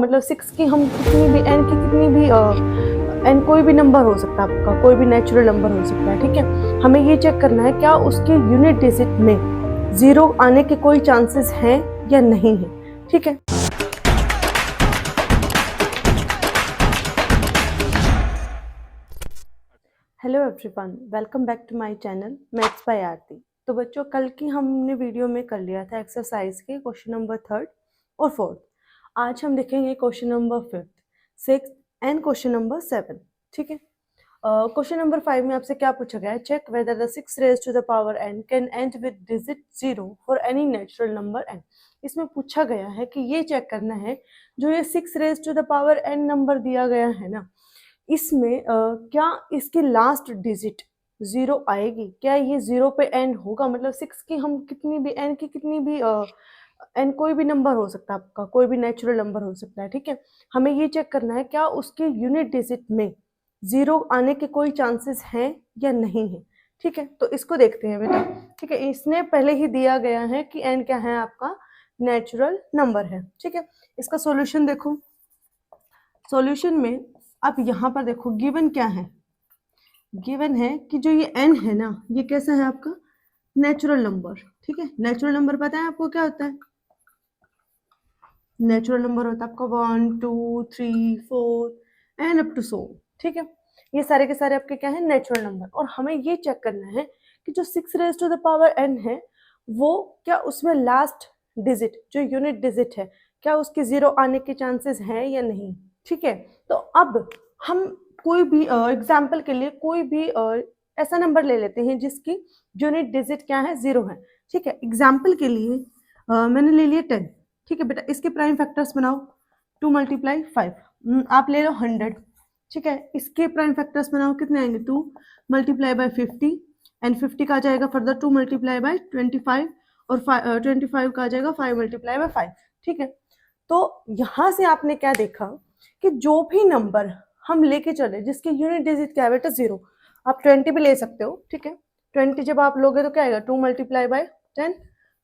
मतलब 6 की हम कितनी भी n की कितनी भी n कोई भी नंबर हो सकता है, आपका कोई भी नेचुरल नंबर हो सकता है, ठीक है। हमें ये चेक करना है क्या उसके यूनिट डिजिट में 0 आने के कोई चांसेस हैं या नहीं है, ठीक है। Hello everyone, welcome back to my channel maths by Aarti. तो बच्चों, कल की हमने वीडियो में कर लिया था एक्सरसाइज के क्वेश्चन नंबर 3 और 4। आज हम देखेंगे question number 5, 6 and question number 7, ठीक है। क्वेश्चन नंबर 5 में आपसे क्या पूछा गया है, check whether the 6 raise to the power n can end with digit 0 for any natural number n। इसमें पूछा गया है कि ये चेक करना है, जो ये 6 raise to the power n number दिया गया है ना, इसमें क्या इसकी लास्ट डिजिट 0 आएगी, क्या ये 0 पे एंड होगा। मतलब 6 की हम कितनी भी n की कितनी भी n कोई भी नंबर हो सकता है, आपका कोई भी नेचुरल नंबर हो सकता है, ठीक है। हमें ये चेक करना है क्या उसके यूनिट डिजिट में 0 आने के कोई चांसेस हैं या नहीं है, ठीक है। तो इसको देखते हैं बेटा, ठीक है। इसने पहले ही दिया गया है कि n क्या है, आपका नेचुरल नंबर है, ठीक है। इसका सॉल्यूशन देखो। सॉल्यूशन में आप यहाँ पर देखो, गिवन क्या है, गिवन है कि जो ये n है ना, ये कैसा है आपका नेचुरल नंबर, ठीक है। नेचुरल नंबर पता है आपको क्या होता है, नेचुरल नंबर होता है आपका 1 2 3 4 एंड अप टू 100, ठीक है। ये सारे के सारे आपके क्या है, नेचुरल नंबर। और हमें ये चेक करना है कि जो 6 raise to the power n है, वो क्या उसमें लास्ट डिजिट जो यूनिट डिजिट है, क्या उसके 0 आने के चांसेस हैं या नहीं, ठीक है। तो अब हम कोई भी एग्जाम्पल के लिए कोई भी ऐसा नंबर ले लेते हैं जिसकी यूनिट डिजिट क्या है, 0 है, ठीक है। एग्जाम्पल के लिए मैंने ले लिया 10, ठीक है बेटा। इसके प्राइम फैक्टर्स बनाओ, 2 × 5, आप ले लो 100, ठीक है। इसके प्राइम फैक्टर्स बनाओ, कितने आएंगे, 2 × 50 एंड 50 का आ जाएगा फर्दर 2 × 25 और 25 का आ जाएगा 5 × 5, ठीक है। तो यहाँ से आपने क्या देखा कि जो भी नंबर हम लेके चले जिसके यूनिट डिजिट क्या है बेटा, 0, आप 20 भी ले सकते हो, ठीक है। 20 जब आप लोगे तो क्या आएगा, 2 × 10,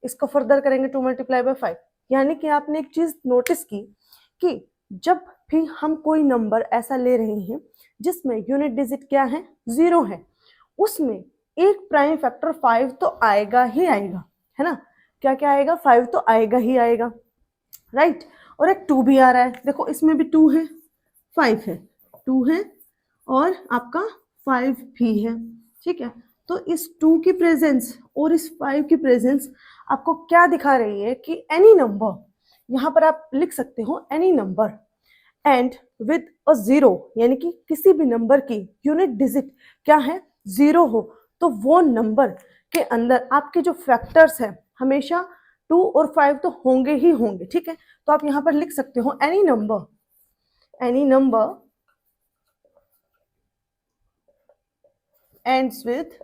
इसको फर्दर करेंगे 2 × 5। यानी कि आपने एक चीज नोटिस की कि जब भी हम कोई नंबर ऐसा ले रहे हैं जिसमें यूनिट डिजिट क्या है, 0 है, उसमें एक प्राइम फैक्टर 5 तो आएगा ही आएगा, है ना। क्या क्या आएगा, 5 तो आएगा ही आएगा, राइट। और एक 2 भी आ रहा है, देखो इसमें भी 2 है, 5 है, 2 है और आपका 5 भी है, ठीक है। तो इस 2 की प्रेजेंस और इस 5 की प्रेजेंस आपको क्या दिखा रही है कि एनी नंबर, यहाँ पर आप लिख सकते हो any number and with a 0, यानी कि किसी भी नंबर की यूनिट डिजिट क्या है, 0 हो, तो वो नंबर के अंदर आपके जो फैक्टर्स है हमेशा 2 और 5 तो होंगे ही होंगे, ठीक है। तो आप यहाँ पर लिख सकते हो any number ends with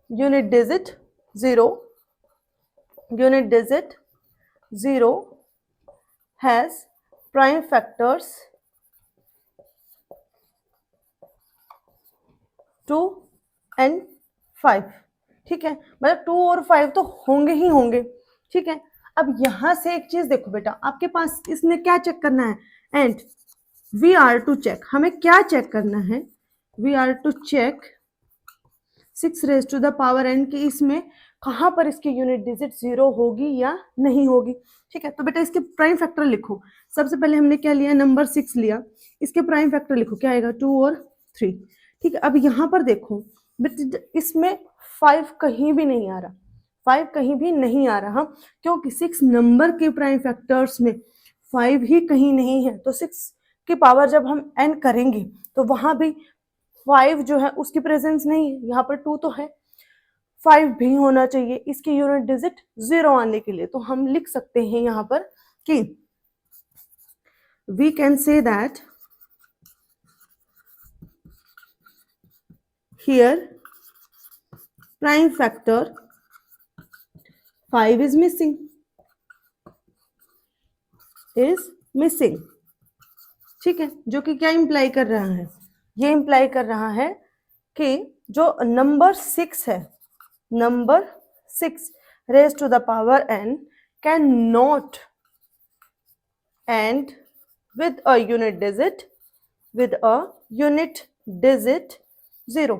unit digit 0, unit digit 0 has prime factors 2 and 5, ठीक है। मतलब 2 और 5 तो होंगे ही होंगे, ठीक है। अब यहां से एक चीज देखो बेटा, आपके पास इसने क्या चेक करना है, and we are to check, हमें क्या चेक करना है, we are to check 6 raise to the power n की इसमें कहां पर इसकी यूनिट डिजिट 0 होगी या नहीं होगी, ठीक है। तो बेटा इसके प्राइम फैक्टर लिखो। सबसे पहले हमने क्या लिया, नंबर 6 लिया, इसके प्राइम फैक्टर लिखो, क्या आएगा, 2 और 3, ठीक है। अब यहाँ पर देखो बेटा, इसमें 5 कहीं भी नहीं आ रहा, 5 कहीं भी नहीं आ रहा, क्योंकि 6 नंबर के प्राइम फैक्टर्स में 5 ही कहीं नहीं है। तो 6 की पावर जब हम n करेंगे तो वहां भी 5 जो है उसकी प्रेजेंस नहीं है, यहाँ पर 2 तो है, 5 भी होना चाहिए इसकी यूनिट डिजिट 0 आने के लिए। तो हम लिख सकते हैं यहाँ पर कि we can say that here prime factor 5 is missing, ठीक है। जो कि क्या इंप्लाई कर रहा है, ये इंप्लाई कर रहा है कि जो नंबर 6 है, number 6 raise to the power n can not and with a unit digit 0।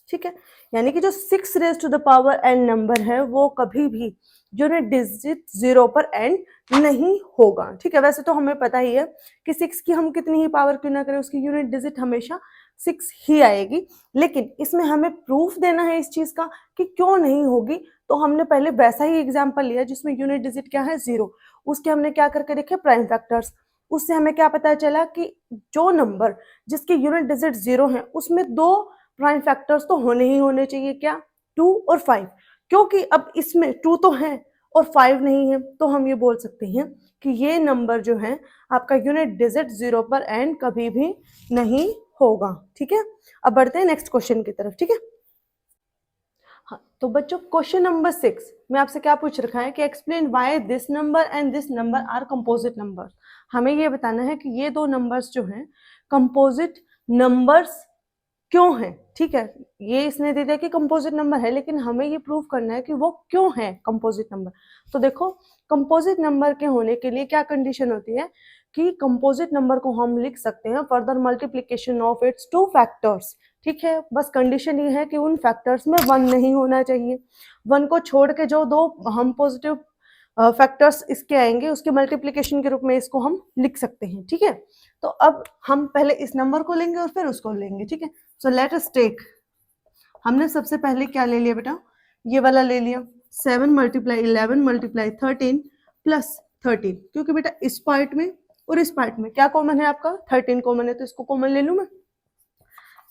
ठीक है, यानी कि जो 6 raise to the power n number है वो कभी भी यूनिट डिजिट 0 पर एंड नहीं होगा। ठीक है, वैसे तो हमें पता ही है कि 6 की हम कितनी ही पावर क्यों ना करें उसकी यूनिट डिजिट हमेशा 6 ही आएगी, लेकिन इसमें हमें प्रूफ देना है इस चीज का कि क्यों नहीं होगी। तो हमने पहले वैसा ही एग्जाम्पल लिया जिसमें यूनिट डिजिट क्या है 0, उसके हमने क्या करके देखे प्राइम फैक्टर्स। उससे हमें क्या पता चला कि जो नंबर जिसके यूनिट डिजिट 0 है उसमें 2 प्राइम फैक्टर्स तो होने ही होने चाहिए, क्या 2 और 5, क्योंकि अब इसमें 2 तो है और 5 नहीं है, तो हम ये बोल सकते हैं कि ये नंबर जो है आपका यूनिट डिजिट 0 पर एंड कभी भी नहीं होगा। ठीक है, अब बढ़ते हैं नेक्स्ट क्वेश्चन की तरफ। ठीक है, हाँ तो बच्चों क्वेश्चन नंबर 6 में आपसे क्या पूछ रखा है कि explain why this number and this number are composite numbers. हमें ये बताना है कि ये दो नंबर्स जो हैं कंपोजिट नंबर्स क्यों है। ठीक है, ये इसने दे दिया कि कंपोजिट नंबर है, लेकिन हमें ये प्रूव करना है कि वो क्यों है कंपोजिट नंबर। तो देखो, कंपोजिट नंबर के होने के लिए क्या कंडीशन होती है कि कंपोजिट नंबर को हम लिख सकते हैं further multiplication of its 2 factors. ठीक है, बस कंडीशन ये है कि उन फैक्टर्स में 1 नहीं होना चाहिए। 1 को छोड़ के जो दो हम पॉजिटिव फैक्टर्स इसके आएंगे उसके मल्टीप्लिकेशन के रूप में इसको हम लिख सकते हैं। ठीक है, तो अब हम पहले इस नंबर को लेंगे और फिर उसको लेंगे। ठीक है, सो लेट अस टेक, हमने सबसे पहले क्या ले लिया बेटा, ये वाला ले लिया 7 मल्टीप्लाई 11 मल्टीप्लाई 13 प्लस 13, क्योंकि बेटा इस पार्ट में और इस पार्ट में क्या कॉमन है आपका 13 कॉमन है, तो इसको कॉमन ले लूं मैं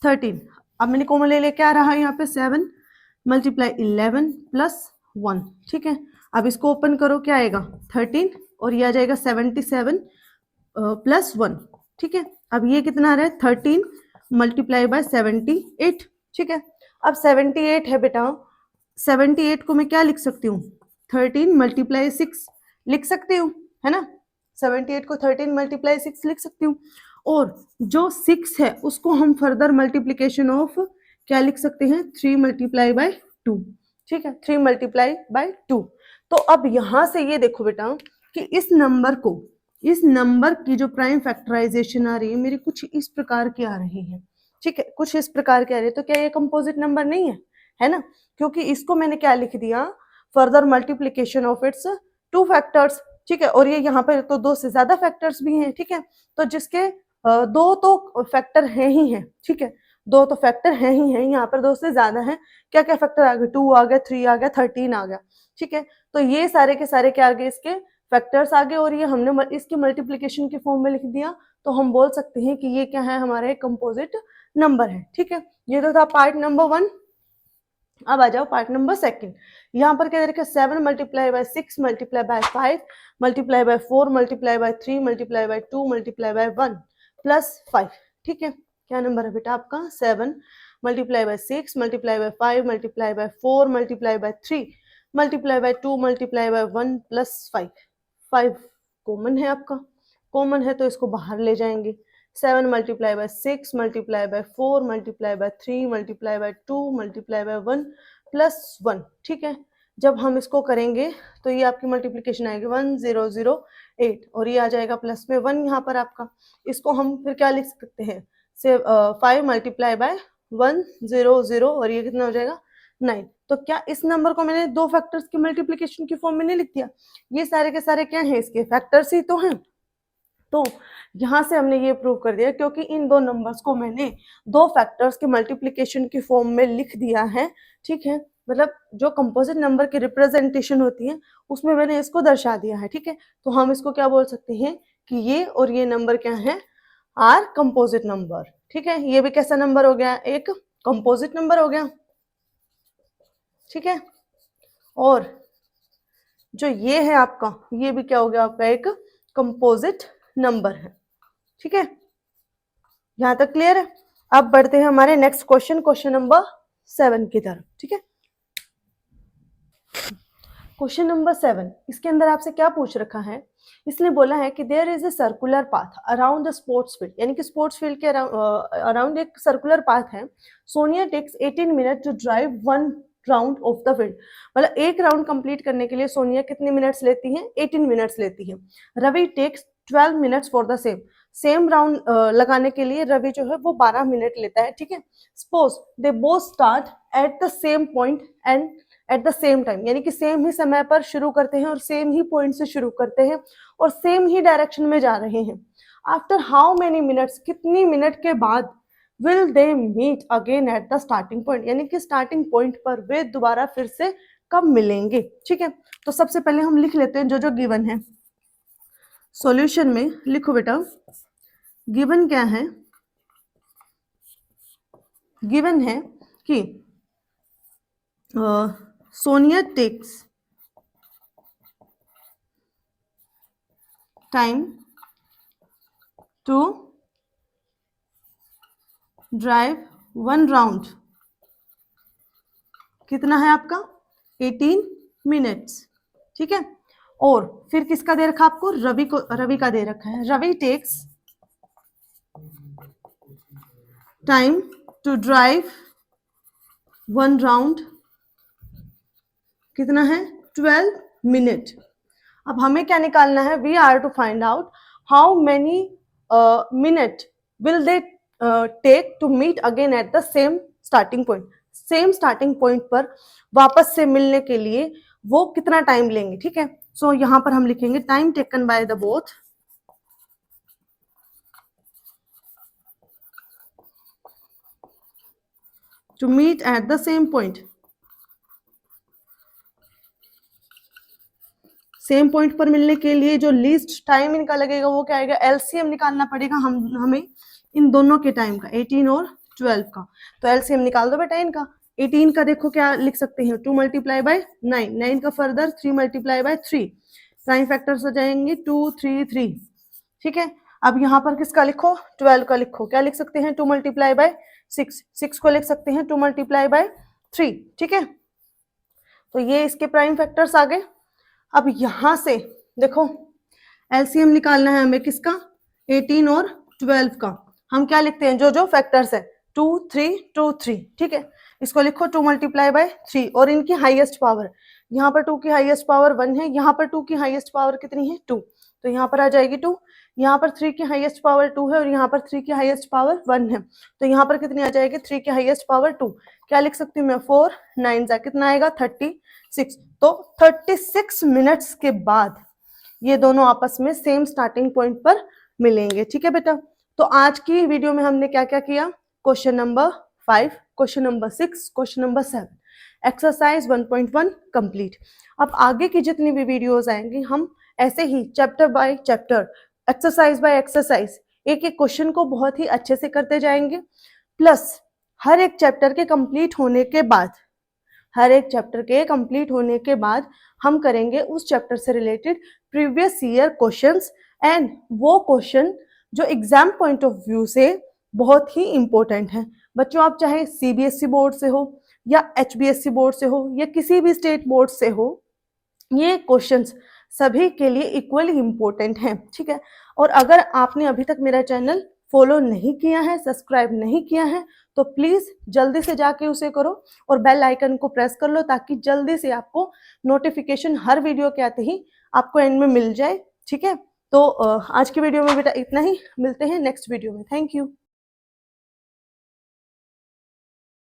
13। अब मैंने कॉमन ले लिया, क्या रहा यहाँ पे 7 मल्टीप्लाई 11 प्लस 1। ठीक है, अब इसको ओपन करो, क्या आएगा 13 और ये आ जाएगा 77 प्लस 1। ठीक है, अब ये कितना आ रहा है 13 मल्टीप्लाई बाय 78। ठीक है, अब 78 है बेटा, 78 को मैं क्या लिख सकती हूँ 13 मल्टीप्लाई 6 लिख सकती हूँ, है ना। 78 को 13 मल्टीप्लाई 6 लिख सकती हूँ, और जो 6 है उसको हम फर्दर मल्टीप्लीकेशन ऑफ क्या लिख सकते हैं 3 मल्टीप्लाई बाय 2। ठीक है, 3 मल्टीप्लाई बाय 2। तो अब यहां से ये देखो बेटा कि इस नंबर की जो प्राइम फैक्टराइजेशन आ रही है मेरी कुछ इस प्रकार की आ रही है। ठीक है, कुछ इस प्रकार की आ रही है, तो क्या ये कंपोजिट नंबर नहीं है, है ना, क्योंकि इसको मैंने क्या लिख दिया further multiplication of its 2 factors. ठीक है, और ये यहाँ पर तो 2 से ज्यादा फैक्टर्स भी हैं। ठीक है, तो जिसके 2 तो फैक्टर हैं ही हैं। ठीक है, 2 तो फैक्टर हैं ही हैं, यहाँ पर 2 से ज्यादा हैं। क्या क्या फैक्टर आ गए 2 आ गया 3 आ गया 13 आ गया। ठीक है, तो ये सारे के सारे क्या आ गए इसके फैक्टर्स आ गए, और ये हमने इसकी मल्टीप्लीकेशन के फॉर्म में लिख दिया, तो हम बोल सकते हैं कि ये क्या है हमारे कंपोजिट नंबर है। ठीक है, ये तो था पार्ट नंबर 1। अब आ जाओ पार्ट नंबर 2। यहाँ पर क्या देखिए 7 multiply by 6 multiply by 5 multiply by 4 multiply by 3 multiply by 2 multiply by 1 plus 5। ठीक है, क्या नंबर है बेटा आपका 7 multiply by 6 multiply by 5 multiply by 4 multiply by 3 multiply by 2 multiply by 1 plus 5। 5 common है आपका, कॉमन है तो इसको बाहर ले जाएंगे। 7 multiply by 6 multiply by 4 multiply by 3 multiply by 2 multiply by 1 plus 1। ठीक है, जब हम इसको करेंगे तो ये आपकी मल्टीप्लिकेशन आएगी 1008, और ये आ जाएगा प्लस में 1 यहाँ पर आपका। इसको हम फिर क्या लिख सकते हैं 5 मल्टीप्लाई बाय 100, और ये कितना हो जाएगा 9। तो क्या इस नंबर को मैंने 2 फैक्टर्स की मल्टीप्लिकेशन की फॉर्म में नहीं लिख दिया, ये सारे के सारे क्या हैं इसके फैक्टर्स ही तो हैं। तो यहां से हमने ये प्रूव कर दिया क्योंकि इन 2 नंबर्स को मैंने 2 फैक्टर्स के मल्टीप्लिकेशन की फॉर्म में लिख दिया है। ठीक है, मतलब जो कंपोजिट नंबर की रिप्रेजेंटेशन होती है उसमें मैंने इसको दर्शा दिया है। ठीक है, तो हम इसको क्या बोल सकते हैं कि ये और ये नंबर क्या है आर कंपोजिट नंबर। ठीक है, ये भी कैसा नंबर हो गया एक कंपोजिट नंबर हो गया। ठीक है, और जो ये है आपका ये भी क्या हो गया आपका एक कंपोजिट नंबर है। ठीक है, यहां तक क्लियर है। अब बढ़ते हैं हमारे नेक्स्ट क्वेश्चन, क्वेश्चन नंबर 7 की तरफ। ठीक है, क्वेश्चन नंबर 7, इसके अंदर आपसे क्या पूछ रखा है, इसने बोला है कि there is a circular path around the sports field, यानी कि स्पोर्ट्स फील्ड के अराउंड एक सर्कुलर पाथ है। Sonia takes 18 minute to drive 1 round of the field. मतलब एक राउंड कंप्लीट करने के लिए सोनिया कितने मिनट्स लेती है? 18 मिनट्स लेती है। Ravi takes 12 minutes for the same round लगाने के लिए रवि जो है वो 12 मिनट लेता है, ठीक है। Suppose they both start at the same point and eight the same time, यानी कि सेम ही समय पर शुरू करते हैं और सेम ही पॉइंट से शुरू करते हैं और सेम ही डायरेक्शन में जा रहे हैं। आफ्टर हाउ मेनी मिनट्स, कितनी मिनट के बाद will they meet again at the starting point, यानी कि स्टार्टिंग पॉइंट पर वे दोबारा फिर से कब मिलेंगे, ठीक है। तो सबसे पहले हम लिख लेते हैं जो जो गिवन है। सॉल्यूशन में लिखो बेटा, गिवन क्या है? गिवन है कि Sonia takes time to drive 1 round, कितना है आपका? 18 मिनट्स, ठीक है। और फिर किसका दे रखा आपको? रवि का दे रखा है। Ravi takes time to drive 1 round, कितना है? 12 मिनट। अब हमें क्या निकालना है? We are to find out how many minute will they take to meet again at the same starting point. Same starting point पर वापस से मिलने के लिए वो कितना टाइम लेंगे, ठीक है। सो यहां पर हम लिखेंगे time taken by the both to meet at the same point. Same point पर मिलने के लिए जो लीस्ट टाइम इनका लगेगा वो क्या आएगा? एलसीएम निकालना पड़ेगा हमें इन दोनों के टाइम का, 18 और 12 का। तो एलसीएम निकाल दो बेटा इनका। 18 का देखो क्या लिख सकते हैं? 2 मल्टीप्लाई बाय 9, 9 का further 3 multiply by 3, prime factors हो जाएंगे 2 3 3, ठीक है। अब यहाँ पर किसका लिखो? 12 का लिखो। क्या लिख सकते हैं? 2 मल्टीप्लाई बाय 6, 6 को लिख सकते हैं 2 मल्टीप्लाई बाय 3, ठीक है। तो ये इसके प्राइम फैक्टर्स आ गए। अब यहां से देखो एलसीएम निकालना है हमें किसका? 18 और 12 का। हम क्या लिखते हैं? जो जो फैक्टर्स है 2 3 2 3, ठीक है। इसको लिखो 2 मल्टीप्लाई बाय 3 और इनकी हाईएस्ट पावर, यहाँ पर 2 की हाईएस्ट पावर 1 है, यहाँ पर 2 की हाईएस्ट पावर कितनी है? 2, तो यहाँ पर आ जाएगी 2। यहाँ पर 3 की हाईएस्ट पावर 2 है और यहाँ पर 3 की हाईएस्ट पावर 1 है, तो यहाँ पर कितनी आ जाएगी? 3 की हाईएस्ट पावर 2। क्या लिख सकती हूँ मैं? 4 9 जा कितना आएगा? 36। तो 36 मिनट्स के बाद ये दोनों आपस में सेम स्टार्टिंग पॉइंट पर मिलेंगे, ठीक है बेटा। तो आज की वीडियो में हमने क्या क्या किया? Question number 5, question number 6, question number 7, exercise 1.1 complete. अब आगे की जितनी भी वीडियोस आएंगी हम ऐसे ही chapter by chapter, exercise by exercise एक एक क्वेश्चन को बहुत ही अच्छे से करते जाएंगे। प्लस हर एक चैप्टर के कंप्लीट होने के बाद, हर एक चैप्टर के कंप्लीट होने के बाद हम करेंगे उस चैप्टर से related previous year questions and वो क्वेश्चन जो एग्जाम पॉइंट ऑफ व्यू से बहुत ही इंपॉर्टेंट है। बच्चों आप चाहे सीबीएसई बोर्ड से हो या एचबीएसई बोर्ड से हो या किसी भी स्टेट बोर्ड से हो, ये क्वेश्चंस सभी के लिए इक्वली इंपॉर्टेंट हैं, ठीक है। और अगर आपने अभी तक मेरा चैनल फॉलो नहीं किया है, सब्सक्राइब नहीं किया है, तो प्लीज जल्दी से जाके उसे करो और बेल आइकन को प्रेस कर लो ताकि जल्दी से आपको नोटिफिकेशन हर वीडियो के आते ही आपको एंड में मिल जाए, ठीक है। तो आज की वीडियो में बेटा इतना ही, मिलते हैं नेक्स्ट वीडियो में। Thank you.